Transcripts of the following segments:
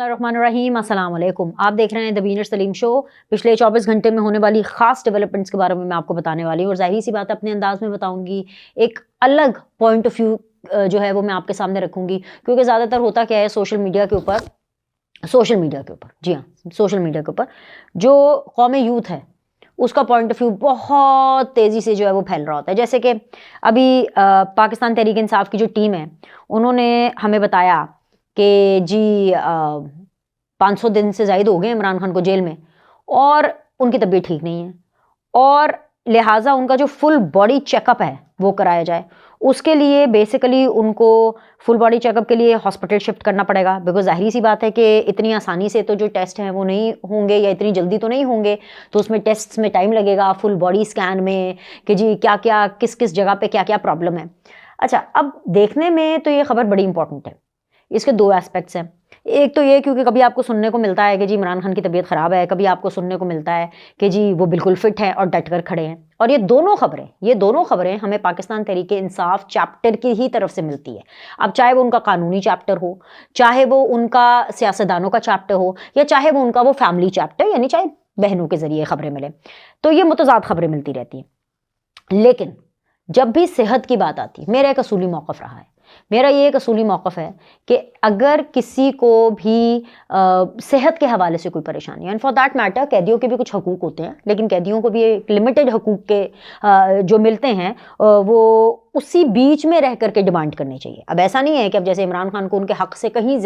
बिस्मिल्लाहिर्रहमानिर्रहीम, अस्सलाम वालेकुम। आप देख रहे हैं द बीनर सलीम शो। पिछले 24 घंटे में होने वाली ख़ास डेवलपमेंट्स के बारे में मैं आपको बताने वाली हूँ और ज़ाहिर सी बात अपने अंदाज में बताऊंगी। एक अलग पॉइंट ऑफ व्यू जो है वो मैं आपके सामने रखूंगी, क्योंकि ज़्यादातर होता क्या है सोशल मीडिया के ऊपर जी हाँ, सोशल मीडिया के ऊपर जो कौमी यूथ है उसका पॉइंट ऑफ व्यू बहुत तेज़ी से जो है वो फैल रहा होता है। जैसे कि अभी पाकिस्तान तहरीक इंसाफ की जो टीम है उन्होंने हमें बताया कि जी 500 दिन से ज़ायद हो गए इमरान खान को जेल में और उनकी तबीयत ठीक नहीं है और लिहाजा उनका जो फुल बॉडी चेकअप है वो कराया जाए। उसके लिए बेसिकली उनको फुल बॉडी चेकअप के लिए हॉस्पिटल शिफ्ट करना पड़ेगा, बिकॉज जाहिर सी बात है कि इतनी आसानी से तो जो टेस्ट हैं वो नहीं होंगे या इतनी जल्दी तो नहीं होंगे, तो उसमें टेस्ट्स में टाइम लगेगा, फुल बॉडी स्कैन में कि जी क्या क्या किस किस जगह पे क्या क्या प्रॉब्लम है। अच्छा, अब देखने में तो ये खबर बड़ी इंपॉर्टेंट है। इसके दो एस्पेक्ट्स हैं। एक तो ये क्योंकि कभी आपको सुनने को मिलता है कि जी इमरान खान की तबीयत ख़राब है, कभी आपको सुनने को मिलता है कि जी वो बिल्कुल फिट है और डट कर खड़े हैं। और ये दोनों खबरें हमें पाकिस्तान तहरीक इंसाफ चैप्टर की ही तरफ से मिलती है। अब चाहे वो उनका कानूनी चैप्टर हो, चाहे वो उनका सियासतदानों का चैप्टर हो, या चाहे वो उनका वो फैमिली चैप्टर, यानी चाहे बहनों के ज़रिए खबरें मिले, तो ये मुतज़ाद खबरें मिलती रहती हैं। लेकिन जब भी सेहत की बात आती है, मेरा एक असूली मौक़िफ़ रहा है, मेरा ये एक असूली मौक़िफ़ है कि अगर किसी को भी सेहत के हवाले से कोई परेशानी है, एंड फॉर दैट मैटर कैदियों के भी कुछ हकूक़ होते हैं, लेकिन कैदियों को भी एक लिमिटेड हकूक़ के जो मिलते हैं वो उसी बीच में रह करके डिमांड करनी चाहिए। अब ऐसा नहीं है कि अब जैसे इमरान खान को उनके हक़ से कहीं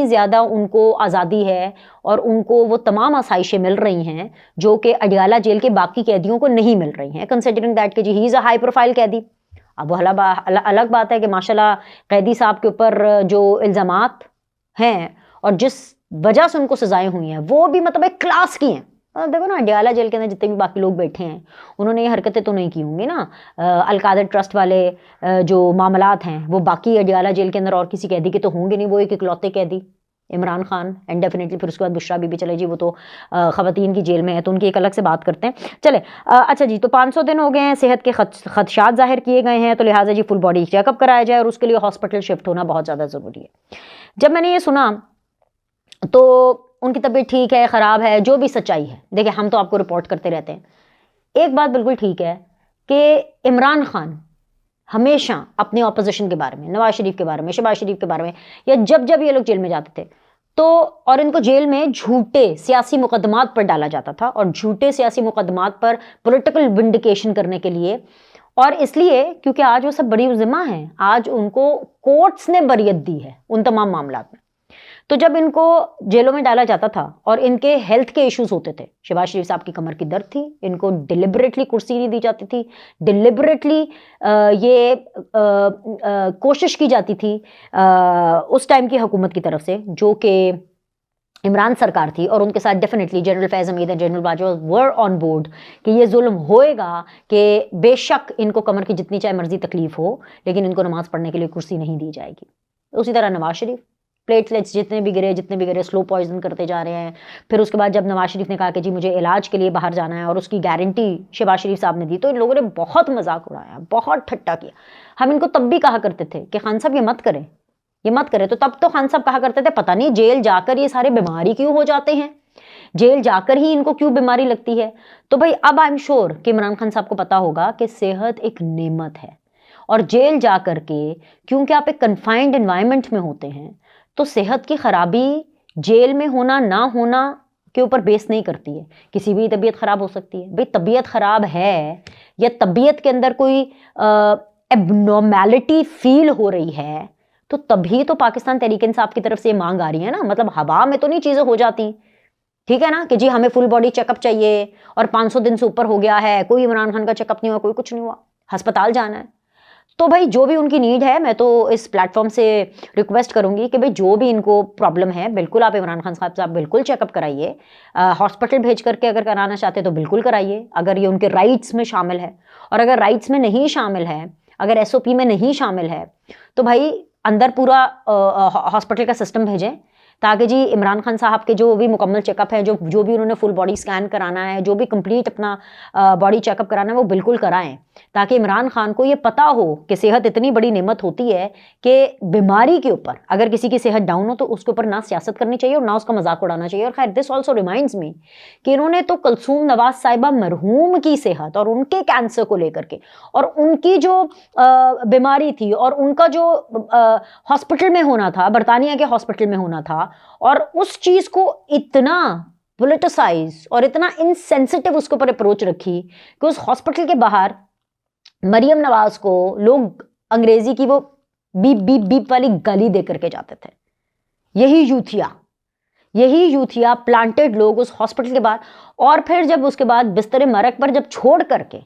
ज़्यादा उनको आज़ादी है और उनको वो तमाम आसाइशें मिल रही हैं जो कि अडियाला जेल के बाकी कैदियों को नहीं मिल रही हैं, कंसिडरिंग दैट कि जी he is a high profile कैदी। अब वो अलग बात है कि माशाल्लाह कैदी साहब के ऊपर जो इल्ज़ामात हैं और जिस वजह से उनको सज़ाएं हुई हैं वो भी मतलब एक क्लास की हैं। देखो ना, अडियाला जेल के अंदर जितने भी बाकी लोग बैठे हैं उन्होंने ये हरकतें तो नहीं की होंगी ना। अलकादर ट्रस्ट वाले जो मामलात हैं वो बाकी अडियाला जेल के अंदर और किसी कैदी के तो होंगे नहीं, वो एक इकलौते कैदी इमरान खान एंड डेफिनेटली फिर उसके बाद बुशरा बीबी चले जी, वो तो ख़वातीन की जेल में है तो उनकी एक अलग से बात करते हैं। चले अच्छा जी, तो 500 दिन हो गए हैं, सेहत के खदशात ज़ाहिर किए गए हैं, तो लिहाजा जी फुल बॉडी चेकअप कराया जाए और उसके लिए हॉस्पिटल शिफ्ट होना बहुत ज़्यादा ज़रूरी है। जब मैंने ये सुना तो उनकी तबीयत ठीक है, ख़राब है, जो भी सच्चाई है, देखिए हम तो आपको रिपोर्ट करते रहते हैं। एक बात बिल्कुल ठीक है कि इमरान खान हमेशा अपने ऑपोजिशन के बारे में, नवाज शरीफ के बारे में, शहबाज शरीफ के बारे में, या जब ये लोग जेल में जाते थे तो और इनको जेल में झूठे सियासी मुकदमात पर डाला जाता था और झूठे सियासी मुकदमात पर पॉलिटिकल विंडिकेशन करने के लिए, और इसलिए क्योंकि आज वो सब बड़ी ज़िम्मा हैं, आज उनको कोर्ट्स ने बरियत दी है उन तमाम मामलात में। तो जब इनको जेलों में डाला जाता था और इनके हेल्थ के इश्यूज होते थे, शहबाज शरीफ साहब की कमर की दर्द थी, इनको डिलिबरेटली कुर्सी नहीं दी जाती थी, डिलिबरेटली ये कोशिश की जाती थी उस टाइम की हुकूमत की तरफ से जो कि इमरान सरकार थी, और उनके साथ definitely general Faiz Hamid and general Bajwa were on board कि ये जुल्म होएगा, कि बेशक इनको कमर की जितनी चाहे मर्जी तकलीफ हो लेकिन इनको नमाज़ पढ़ने के लिए कुर्सी नहीं दी जाएगी। उसी तरह नवाज शरीफ प्लेटलेट्स जितने भी गिरे स्लो पॉइजन करते जा रहे हैं। फिर उसके बाद जब नवाज शरीफ ने कहा कि जी मुझे इलाज के लिए बाहर जाना है और उसकी गारंटी शहबाज शरीफ साहब ने दी, तो इन लोगों ने बहुत मजाक उड़ाया, बहुत ठट्टा किया। हम इनको तब भी कहा करते थे कि खान साहब ये मत करें, तो तब तो खान साहब कहा करते थे पता नहीं जेल जाकर ये सारे बीमारी क्यों हो जाते हैं, जेल जाकर ही इनको क्यों बीमारी लगती है। तो भाई अब आई एम श्योर कि इमरान खान साहब को पता होगा कि सेहत एक नेमत है, और जेल जा कर के क्योंकि आप एक कन्फाइंड एनवायरनमेंट में होते हैं तो सेहत की खराबी जेल में होना ना होना के ऊपर बेस नहीं करती है। किसी भी तबीयत खराब हो सकती है। भाई तबीयत खराब है या तबीयत के अंदर कोई एबनॉर्मेलिटी फील हो रही है तो तभी तो पाकिस्तान तहरीक इंसाफ की तरफ से ये मांग आ रही है ना। मतलब हवा में तो नहीं चीज़ें हो जाती, ठीक है ना, कि जी हमें फुल बॉडी चेकअप चाहिए और 500 दिन से ऊपर हो गया है, कोई इमरान खान का चेकअप नहीं हुआ, कोई कुछ नहीं हुआ, अस्पताल जाना है। तो भाई जो भी उनकी नीड है, मैं तो इस प्लेटफॉर्म से रिक्वेस्ट करूंगी कि भाई जो भी इनको प्रॉब्लम है बिल्कुल आप इमरान खान साहब बिल्कुल चेकअप कराइए, हॉस्पिटल भेज करके अगर कराना चाहते हैं तो बिल्कुल कराइए, अगर ये उनके राइट्स में शामिल है। और अगर राइट्स में नहीं शामिल है, अगर SOP में नहीं शामिल है, तो भाई अंदर पूरा हॉस्पिटल का सिस्टम भेजें ताकि जी इमरान खान साहब के जो भी मुकम्मल चेकअप है, जो भी उन्होंने फुल बॉडी स्कैन कराना है, जो भी कंप्लीट अपना बॉडी चेकअप कराना है, वो बिल्कुल कराएं, ताकि इमरान खान को ये पता हो कि सेहत इतनी बड़ी नेमत होती है कि बीमारी के ऊपर अगर किसी की सेहत डाउन हो तो उसके ऊपर ना सियासत करनी चाहिए और ना उसका मजाक उड़ाना चाहिए। और खैर दिस ऑल्सो रिमाइंड्स मी कि इन्होंने तो कुलसूम नवाज साहिबा मरहूम की सेहत और उनके कैंसर को लेकर के और उनकी जो बीमारी थी और उनका जो हॉस्पिटल में होना था, बरतानिया के हॉस्पिटल में होना था, और उस चीज को इतना पोलिटिसाइज और इतना इनसेंसिटिव उसके ऊपर अप्रोच रखी कि उस हॉस्पिटल के बाहर मरियम नवाज को लोग अंग्रेजी की वो बीप बीप बीप वाली गाली दे करके जाते थे। यही यूथिया प्लांटेड लोग उस हॉस्पिटल के बाहर, और फिर जब उसके बाद बिस्तर मरक पर जब छोड़ करके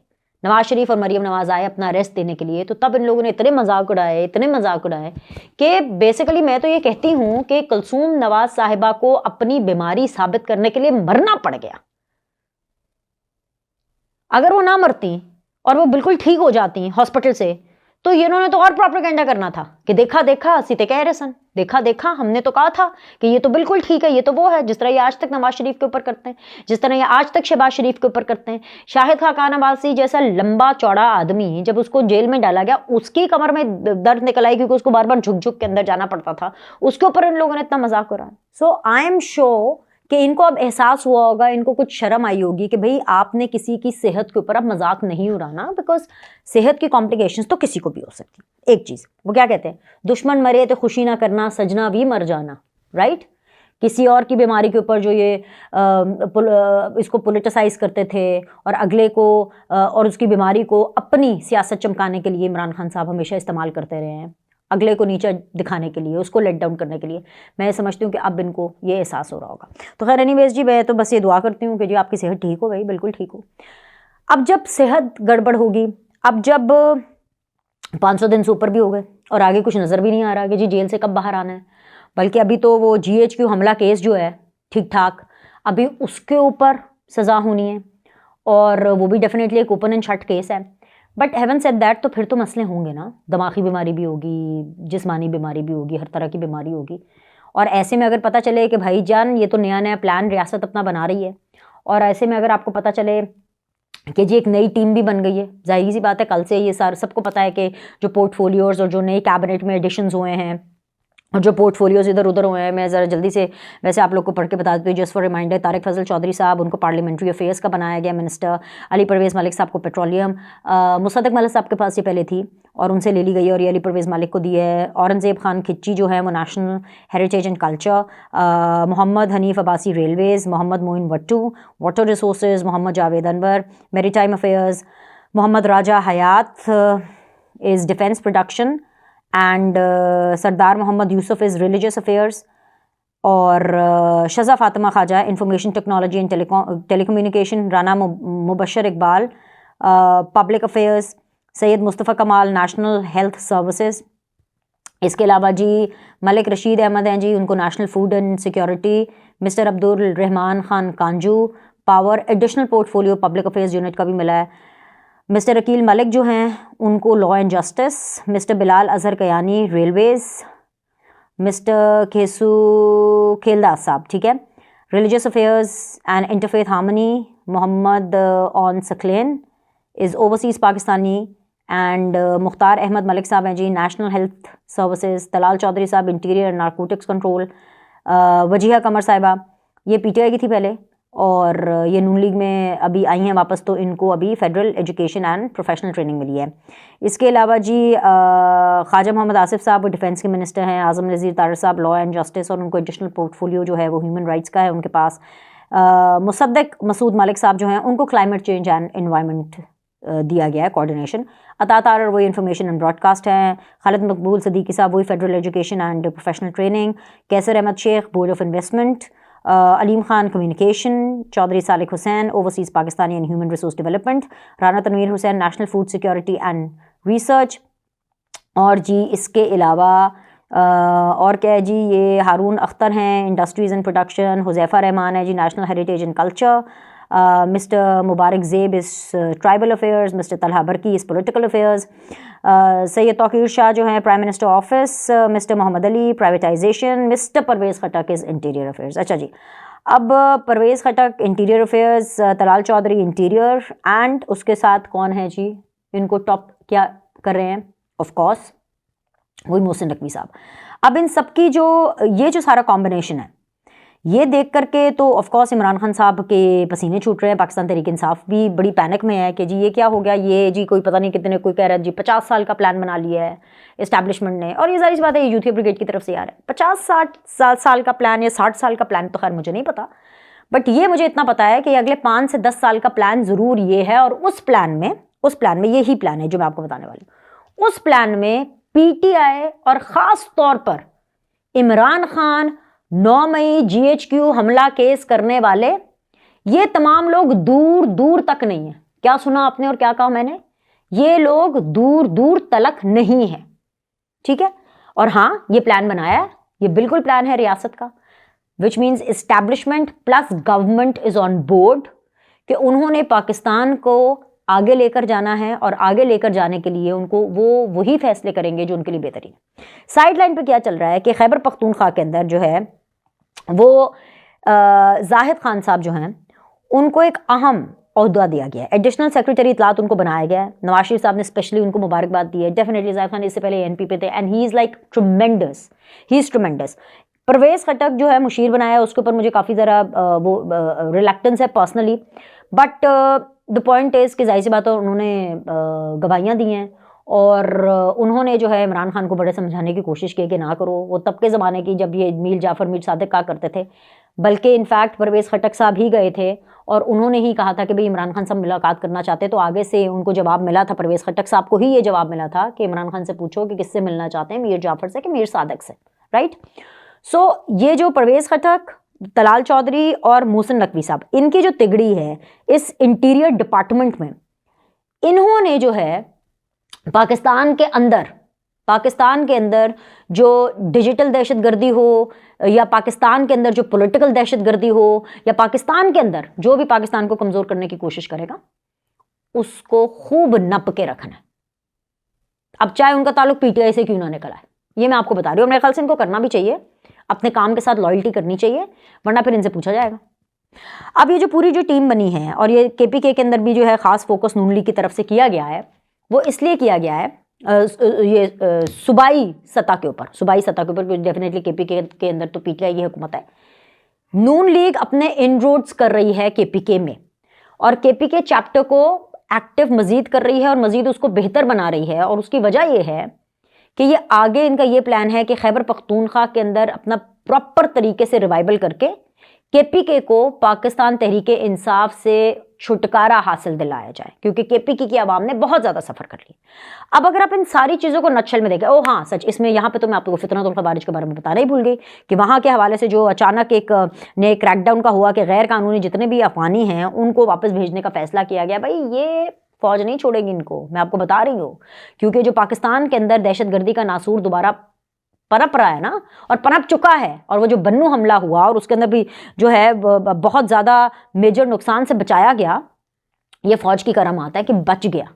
नवाज शरीफ और मरियम नवाज आए अपना अरेस्ट देने के लिए, तो तब इन लोगों ने इतने मजाक उड़ाए कि बेसिकली मैं तो ये कहती हूं कि कुलसूम नवाज साहिबा को अपनी बीमारी साबित करने के लिए मरना पड़ गया। अगर वो ना मरती और वो बिल्कुल ठीक हो जाती हॉस्पिटल से, तो ये इन्होंने तो और प्रोपेगेंडा करना था कि देखा सीते कह रहे सन, देखा हमने तो कहा था कि ये तो बिल्कुल ठीक है, ये तो वो है, जिस तरह ये आज तक नवाज शरीफ के ऊपर करते हैं, जिस तरह ये आज तक शहबाज शरीफ के ऊपर करते हैं। शाहिद खान अब्बासी जैसा लंबा चौड़ा आदमी जब उसको जेल में डाला गया, उसकी कमर में दर्द निकल आई क्योंकि उसको बार बार झुक के अंदर जाना पड़ता था, उसके ऊपर इन लोगों ने इतना मजाक उड़ाया। सो आई एम श्योर कि इनको अब एहसास हुआ होगा, इनको कुछ शर्म आई होगी कि भाई आपने किसी की सेहत के ऊपर अब मजाक नहीं उड़ाना, बिकॉज सेहत की कॉम्प्लिकेशंस तो किसी को भी हो सकती। एक चीज वो क्या कहते हैं, दुश्मन मरे तो खुशी ना करना, सजना भी मर जाना, राइट। किसी और की बीमारी के ऊपर जो ये इसको पोलिटिसाइज करते थे और अगले को और उसकी बीमारी को अपनी सियासत चमकाने के लिए इमरान खान साहब हमेशा इस्तेमाल करते रहे हैं, अगले को नीचा दिखाने के लिए, उसको लेट डाउन करने के लिए। मैं समझती हूँ कि अब इनको ये एहसास हो रहा होगा। तो खैर एनीवेज जी, मैं तो बस ये दुआ करती हूँ कि जी आपकी सेहत ठीक हो भाई, बिल्कुल ठीक हो। अब जब सेहत गड़बड़ होगी, अब जब 500 दिन से ऊपर भी हो गए और आगे कुछ नज़र भी नहीं आ रहा कि जी जेल से कब बाहर आना है, बल्कि अभी तो वो GHQ हमला केस जो है ठीक ठाक, अभी उसके ऊपर सज़ा होनी है और वो भी डेफिनेटली एक ओपन एंड शट केस है। बट हेवन सेड दैट, तो फिर तो मसले होंगे ना, दिमागी बीमारी भी होगी, जिस्मानी बीमारी भी होगी, हर तरह की बीमारी होगी। और ऐसे में अगर पता चले कि भाई जान ये तो नया प्लान रियासत अपना बना रही है, और ऐसे में अगर आपको पता चले कि जी एक नई टीम भी बन गई है, जाहिर सी बात है कल से ये सबको पता है कि जो पोर्टफोलियोज और जो नई कैबिनेट में एडिशंस हुए हैं और जो पोर्टफोलियोज इधर उधर हुए हैं, मैं ज़रा जल्दी से वैसे आप लोग को पढ़ के बता देती हूँ जस्ट फॉर रिमाइंडर। तारिक फजल चौधरी साहब, उनको पार्लियामेंट्री अफेयर्स का बनाया गया मिनिस्टर। अली परवेज़ मलिक साहब को पेट्रोलियम, मुसद्दक मलिक साहब के पास ये पहले थी और उनसे ले ली गई और ये अली परवेज़ मलिक को दी है। औरंगज़ेब खान खिच्ची जो है वो national heritage and culture, Mohammad Hanif Abbasi railways, Mohammad Moin Wattoo water resources, Mohammad Javed Anwar maritime affairs, Mohammad Raja Hayat is defence production and Sardar Mohammad Yusuf is religious affairs, और Shaza Fatima Khawaja information technology and telecommunication, Rana Mubashir Iqbal public affairs, Syed Mustafa Kamal national health services. इसके अलावा जी मलिक रशीद अहमद हैं जी, उनको national food and security. Mister Abdul Rahman Khan कांजू power additional portfolio public affairs unit का भी मिला है। Mister Aqeel Malik जो हैं उनको law and justice. Mister Bilal Azhar Kayani railways. Mister Khesu Kheldas साहब, ठीक है, religious affairs and interfaith harmony. Mohammad Aun Saqlain is overseas Pakistani and Mukhtar Ahmad Malik साहब हैं जी national health services. Talal Chaudhry साहब interior and narcotics control. Wajiha Qamar साहिबा ये PTI की थी पहले और ये नून लीग में अभी आई हैं वापस, तो इनको अभी federal education and professional training मिली है। इसके अलावा जी ख्वाजा मोहम्मद आसिफ साहब वो डिफेंस के मिनिस्टर हैं। आज़म नज़ीर तारर साहब लॉ एंड जस्टिस और उनको एडिशनल पोर्टफोलियो जो है वो ह्यूमन राइट्स का है उनके पास। मुसद्दक मसूद मलिक साहब जो हैं उनको क्लाइमेट चेंज एंड एनवायरनमेंट दिया गया है कोऑर्डिनेशन। अता तारर वही इंफॉर्मेशन एंड ब्रॉडकास्ट हैं। खालिद मकबूल सदीकी साहब वही federal education and professional training. Qaiser Ahmed Sheikh board of investment. Aleem Khan communication. Chaudhry Salik Hussain overseas Pakistani and human resource development. Rana Tanveer Hussain national food security and research. और जी इसके अलावा और क्या है जी, ये हारून अख्तर हैं industries and production. Huzaifa Rehman है जी national heritage and culture. Mr. Mubarak Zeib is tribal affairs, Mr. Talha Barki is political affairs, Sayyid Tawqir Shah जो है Prime Minister Office, Mr. Mohammad Ali privatization, Mr. Parvez Khattak is interior affairs. अच्छा जी, अब Pervez Khattak interior affairs, Talal Chaudhry interior, and उसके साथ कौन है जी, इनको टॉप क्या कर रहे हैं, ऑफ कोर्स वही मोहसिन नकवी साहब। अब इन सबकी जो ये जो सारा कॉम्बिनेशन है, ये देख करके तो ऑफ कोर्स इमरान खान साहब के पसीने छूट रहे हैं। पाकिस्तान तहरीक इंसाफ भी बड़ी पैनिक में है कि जी ये क्या हो गया, ये जी कोई पता नहीं कितने, कोई कह रहा है जी 50 साल का प्लान बना लिया है इस्टेब्लिशमेंट ने, और ये सारी बात है यूथ ब्रिगेड की तरफ से आ रहा है। 50-60 साल का प्लान या 60 साल का प्लान तो खैर मुझे नहीं पता, बट ये मुझे इतना पता है कि अगले 5 से 10 साल का प्लान ज़रूर ये है, और उस प्लान में यही प्लान है जो मैं आपको बताने वाली हूँ। उस प्लान में PTI और ख़ास तौर पर इमरान खान, 9 मई GHQ हमला केस करने वाले, ये तमाम लोग दूर दूर तक नहीं है। क्या सुना आपने और क्या कहा मैंने? ये लोग दूर दूर तलक नहीं है, ठीक है। और हाँ, ये प्लान बनाया है, ये बिल्कुल प्लान है रियासत का, which means establishment plus government is on board, कि उन्होंने पाकिस्तान को आगे लेकर जाना है, और आगे लेकर जाने के लिए उनको वो वही फैसले करेंगे जो उनके लिए बेहतरीन है। साइड लाइन पर क्या चल रहा है कि खैबर पख्तूनख्वा के अंदर जो है वो जाहिद खान साहब जो हैं उनको एक अहम ओहदा दिया गया है, एडिशनल सेक्रेटरी इतलात उनको बनाया गया है। नवाज शरीफ साहब ने स्पेशली उनको मुबारकबाद दी है। डेफिनेटली जाहिद खान इससे पहले ANP पे थे, and he is like tremendous, he is tremendous. Pervez Khattak जो है मुशीर बनाया है, उसके ऊपर मुझे काफ़ी ज़रा वो रिलेक्टेंस है personally, but the point is कि जाहिर सी बात है उन्होंने गवाहियाँ दी हैं, और उन्होंने जो है इमरान खान को बड़े समझाने की कोशिश की कि ना करो। वो तब के ज़माने की जब ये मीर जाफ़र मीर सादिक कहा करते थे, बल्कि इनफैक्ट परवेज़ खटक साहब ही गए थे और उन्होंने ही कहा था कि भाई इमरान खान साहब मुलाकात करना चाहते, तो आगे से उनको जवाब मिला था, परवेज़ खटक साहब को ही ये जवाब मिला था कि इमरान खान से पूछो कि किससे मिलना चाहते हैं, मीर जाफ़र से कि मीर सादिक से, राइट। सो ये जो परवेज़ खटक, तलाल चौधरी और मोहसिन नकवी साहब, इनकी जो तिगड़ी है इस इंटीरियर डिपार्टमेंट में, इन्होंने जो है पाकिस्तान के अंदर जो डिजिटल दहशतगर्दी हो, या पाकिस्तान के अंदर जो पॉलिटिकल दहशतगर्दी हो, या पाकिस्तान के अंदर जो भी पाकिस्तान को कमज़ोर करने की कोशिश करेगा, उसको खूब नप के रखना है। अब चाहे उनका ताल्लुक PTI से क्यों ना निकला है, ये मैं आपको बता रही हूँ। मेरे ख्याल से इनको करना भी चाहिए, अपने काम के साथ लॉयल्टी करनी चाहिए, वरना फिर इनसे पूछा जाएगा। अब ये जो पूरी जो टीम बनी है, और ये KPK के अंदर भी जो है ख़ास फोकस नून लीग की तरफ से किया गया है, वो इसलिए किया गया है ये सूबाई सतह के ऊपर, डेफिनेटली KPK के अंदर तो PTI की हुकूमत है। नून लीग अपने इनरोड्स कर रही है KPK में, और KPK चैप्टर को एक्टिव मजीद कर रही है और मजीद उसको बेहतर बना रही है। और उसकी वजह ये है कि ये आगे इनका ये प्लान है कि खैबर पख्तूनख्वा के अंदर अपना प्रॉपर तरीके से रिवाइवल करके KPK को पाकिस्तान तहरीक इंसाफ से छुटकारा हासिल दिलाया जाए, क्योंकि KPK की आवाम ने बहुत ज़्यादा सफ़र कर लिया। अब अगर आप इन सारी चीज़ों को नक्शल में देखें, ओ हाँ सच, इसमें यहाँ पे तो मैं आपको फितनतुल खवारिज के बारे में बताना ही भूल गई कि वहाँ के हवाले से जो अचानक एक नए क्रैकडाउन का हुआ कि गैर कानूनी जितने भी अफगानी हैं उनको वापस भेजने का फैसला किया गया। भाई ये फ़ौज नहीं छोड़ेगी इनको, मैं आपको बता रही हूँ, क्योंकि जो पाकिस्तान के अंदर दहशतगर्दी का नासूर दोबारा पनप रहा है ना, और पनप चुका है, और वो जो बन्नू हमला हुआ और उसके अंदर भी जो है बहुत ज़्यादा मेजर नुकसान से बचाया गया, ये फ़ौज की करामात है कि बच गया,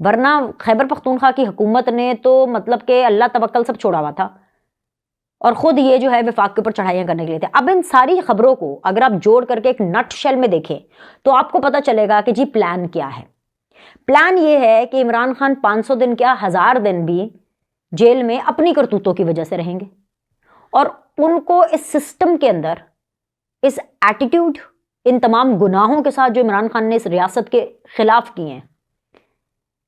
वरना खैबर पख्तूनख्वा की हुकूमत ने तो मतलब कि अल्लाह तवक्कल सब छोड़ा हुआ था, और ख़ुद ये जो है वफाक के ऊपर चढ़ाइयाँ करने के लिए थे। अब इन सारी खबरों को अगर आप जोड़ करके एक नट शेल में देखें तो आपको पता चलेगा कि जी प्लान क्या है। प्लान ये है कि इमरान खान 500 दिन क्या 1000 दिन भी जेल में अपनी करतूतों की वजह से रहेंगे, और उनको इस सिस्टम के अंदर, इस एटीट्यूड, इन तमाम गुनाहों के साथ जो इमरान खान ने इस रियासत के खिलाफ किए हैं,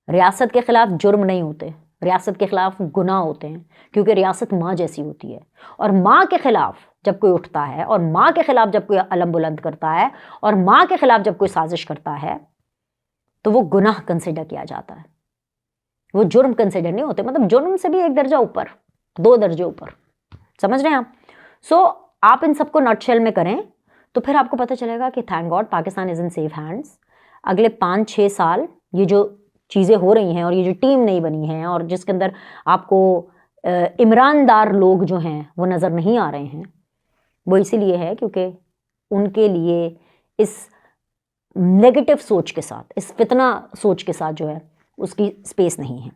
रियासत के खिलाफ जुर्म नहीं होते, रियासत के खिलाफ गुनाह होते हैं, क्योंकि रियासत माँ जैसी होती है, और माँ के खिलाफ जब कोई उठता है, और माँ के खिलाफ जब कोई अलम बुलंद करता है, और माँ के खिलाफ जब कोई साजिश करता है, तो वो गुनाह कंसिडर किया जाता है, वो जुर्म कंसिडर नहीं होते। मतलब जुर्म से भी एक दर्जा ऊपर, 2 दर्जे ऊपर, समझ रहे हैं आप। सो आप इन सबको नटशेल में करें तो फिर आपको पता चलेगा कि thank God Pakistan is in safe hands. अगले 5-6 साल ये जो चीज़ें हो रही हैं, और ये जो टीम नई बनी है, और जिसके अंदर आपको इमरानदार लोग जो हैं वो नज़र नहीं आ रहे हैं, वो इसीलिए है क्योंकि उनके लिए इस नेगेटिव सोच के साथ, इस फितना सोच के साथ जो है उसकी स्पेस नहीं है।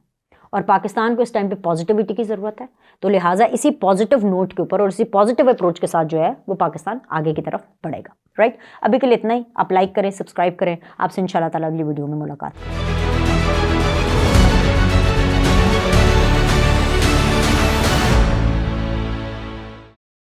और पाकिस्तान को इस टाइम पे पॉजिटिविटी की ज़रूरत है, तो लिहाजा इसी पॉजिटिव नोट के ऊपर और इसी पॉजिटिव अप्रोच के साथ जो है वो पाकिस्तान आगे की तरफ बढ़ेगा। राइट, अभी के लिए इतना ही। आप लाइक करें, सब्सक्राइब करें। आपसे इंशाल्लाह ताला अगली वीडियो में मुलाकात।